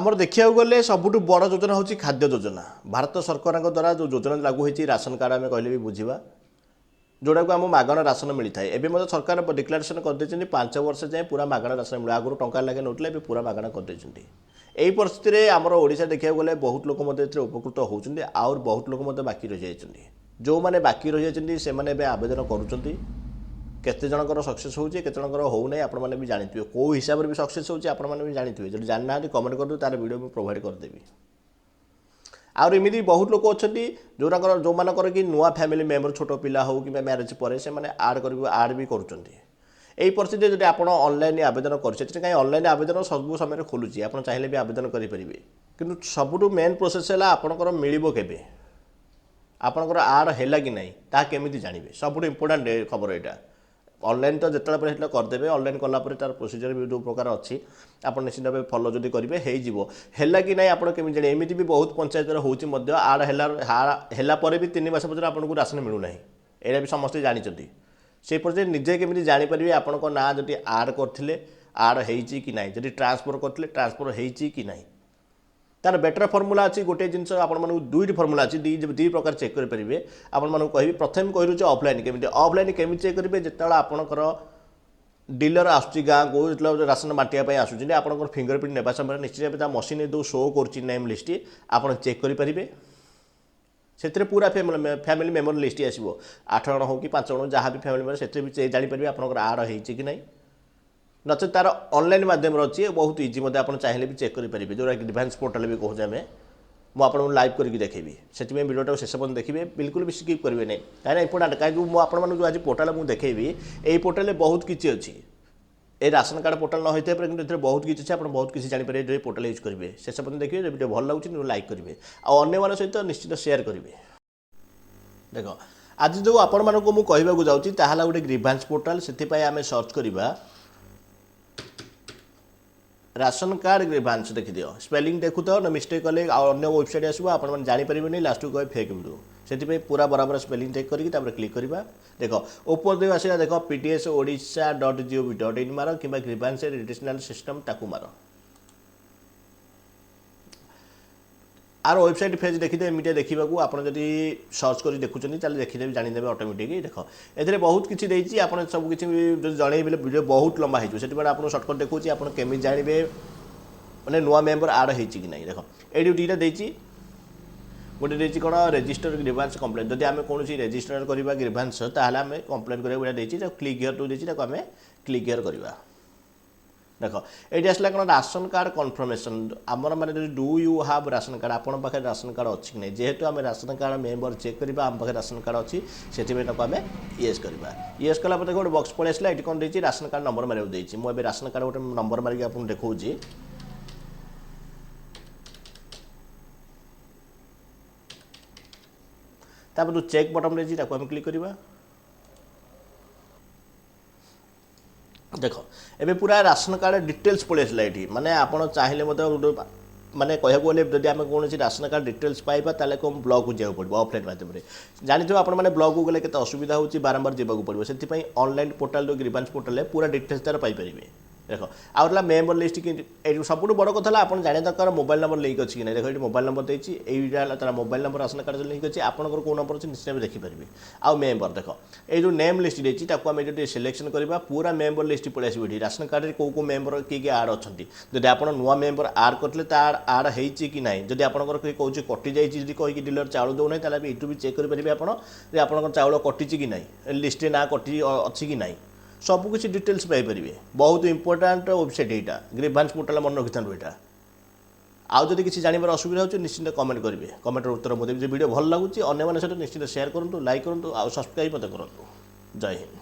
आमर देखा गले सबुठ बड़ योजना हूँ खाद्य योजना। भारत सरकार द्वारा जो योजना लागू होती राशन कार्ड आम कहले भी बुझा जोड़ा को आम मागणा राशन मिलता है। एवं सरकार डिक्लारेसन कर 5 वर्ष जाए पूरा मागणा राशन मिले आगुरी टंका लगे नौला पूरा मागणा कर यही परिस्थिति में आमर ओडिशा देखा गले बहुत लोक उपकृत होती आउर बहुत लोक बाकी रही जाती जो मैंने बाकी रही जाती से आवेदन करुँच केते जनकर सक्सेस होचे केते जनकर हो नहीं आपण मैंने भी जानिथिबे को हिसाब रे भी सक्सेस होचे आपण मैंने भी जानिथिबे जदि जानना कमेंट कर दो तार वीडियो में प्रोवाइड कर देबी। आउर एमिदी बहुत लोक अछंती जोराकर जो मानकर कि नुआ फैमिली मेंबर छोट पिला हो कि मैरिज पर से माने ऐड भी करूछंती। एही परिस्थिति जदि आपण ऑनलाइन आवेदन करछे काई ऑनलाइन आवेदन सब समय खोलुची आपण चाहिले भी आवेदन करि परिबे किंतु सबुटु मेन प्रोसेस है आपणकर मिलिबो केबे आपणकर आड हैला कि नहीं ता केमिति जानिबे सबुटु इंपोर्टेंट खबर एटा। ऑनलाइन तो जिते करदे ऑनलाइन कलापर तार प्रोसीजर भी जो प्रकार अच्छी आप निश्चित भाव फॉलो जब करेंगे है कि नहीं आपड़ केमी जाने एमती भी बहुत पंचायत होती आड है भी 3 मास पचर आपको राशन मिलूना यहाँ भी समस्ते जानते से पर निजे केमी जापर आपण ना जब आड करते आड हो ना जब ट्रांसफर करते ट्रांसफर हो ना तार बेटर फर्मुला अच्छी गोटे जिनस आपको दुईट फर्मुला अच्छी दी प्रकार चेक करेंगे आपको कह प्रथम कह दूसरे ऑफलाइन केमी ऑफलाइन केमी चेक करेंगे जिते आपणकर डीलर आसूँ गाँ को जो राशन बांटापी आसूँ आप फिंगरप्रिंट नेबा समय निश्चित भाव मशीन जो शो कर नेम लिस्ट आप चेक करेंगे से पूरा फैमिली मेम्बर लिस्ट आसो 8 जन हो कि 5 जन जहाँ भी फैमिली मेम्बर से भी जापर आपंकर आड हो कि नहीं नचे तार ऑनलाइन माध्यम अच्छी बहुत इजी आप चाहिए भी चेक करेंगे जो ग्रीवांस पोर्टाल भी कहूँ आम मुझे लाइव करके देखेबी से वीडियो शेष पर्यटन देखिए बिल्कुल भी स्किप करेंगे नहीं कहीं इंपोर्टाट कहीं मुझे आज पोर्टाल मुझे देखेबी यही पोर्टाल बहुत किसी अच्छी ये राशन कार्ड पोर्टाल न होता है कि बहुत किसी अच्छे आप बहुत किसी जापर जो पोर्टाल यूज करेंगे शेष पर्यटन देखिए वीडियो भल लगे लाइक करेंगे आने सहित निश्चित शेयर करेंगे। देख आज जो आपण मानक मुझे कहवाक जाऊँगा गोटे ग्रीवांस पोर्टाल से आम सर्च करवा राशन कार्ड ग्रीवांस देखिए स्पेलिंग देखु तो मिस्टेक कले अन्य वेबसाइट आसो आप जापर लास्ट को कहे फेक वीडियो से पूरा बराबर स्पेलिंग चेक करके क्लिक करवा देख ऊपर देव आसा देख PTS odisha.gov.in मार कि ग्रीवांस रिटेशनल सिस्टम ताकू मार आर वेबसाइट पेज देखिए एमती देखा आप सर्च कर देखुं देखिए जानीदे ऑटोमेटिक देख ए बहुत किसी देती आप सब किसी जनइबे वीडियो बहुत लंबा हो आप सर्टकट देखुची आप केमी जानवे मैंने नुआ मेम्बर आड हो कि नहीं देख ये दुईटा देती गोटे देती कौन रेजिस्टर ग्रीवांस कंप्लेन जब आम कौन रेजिस्टर करवा ग्रीवांस ताल आम कंप्लेन करा क्लिक हियर टू देती आम क्लिक हियर करवा देख ये आसला कौन राशन कार्ड कन्फर्मेशन आमर मैंने do you have ration card आपन पाखे राशन कार्ड अच्छी नहीं जेहेतु आम राशन कार्ड मेम्बर चेक करवा आम पाखे राशन कार्ड अच्छी से आम येस करवा येस कलापर गोटे बक्स पड़े आसला ये कौन देती राशन कार्ड नंबर मारे देती मुझे राशन कार्ड गोटे नंबर मारिक आपको देखा तापर जो चेक बटन रही आम क्लिक करवा देख एबे पूरा राशन कार्ड डिटेल्स पड़े आसला ये माने आपड़ चाहिए मतलब माने कहूँ गले जब आम कौन राशन कार्ड डिटेल्स पाइबा ताले कौन ब्लॉक को जाओ पड़ो ऑफलाइन माध्यम जानी आप ब्लॉक को गले के असुविधा होची बारंबार जावाक पड़ो से ऑनलाइन पोर्टाल जो ग्रीवांस पोर्टाल है पूरा डिटेल्स तार पाइपर देख आउला मेम्बर लिस्ट कि सब बड़ कथा आप जाने दरकार मोबाइल नंबर लिंक अच्छी कि नहीं देख ये मोबाइल नंबर देती तार mobile number ration card link अच्छी आपंकर कौ नंबर अच्छी निश्चित देखिपारे आउ मेम्बर देख ये जो नेम लिस्ट देती आम जो सिलेक्शन करवा पूरा मेम्बर लिस्ट पड़े आसो ये राशन कार्ड में कौ मेम्बर किए आड अच्छा जब आप नुआ मेम्बर आड करते तार आड हो कि ना जब आपंकर कौन कटि जाइए कहीकि डीलर चाउल दौना ताल यूट्यूब भी चेक करेंगे आपंकर चाउल कटि कि ना लिस्ट ना कटि अच्छी कि ना सबकिछ डिटेल्स पाइपर बहुत इंपोर्टाट वेबसाइट यहाँ ग्रीवांस पोर्टाल मन रखी था यहाँ आउ जब किसी जानवर असुविधा हो निश्चित कमेंट करेंगे कमेंटर उत्तर मुझे वीडियो भल लगुच अन्य सहित निश्चित शेयर करूँ लाइक करूँ आ सब्सक्राइब मत करूँ। जय हिंद।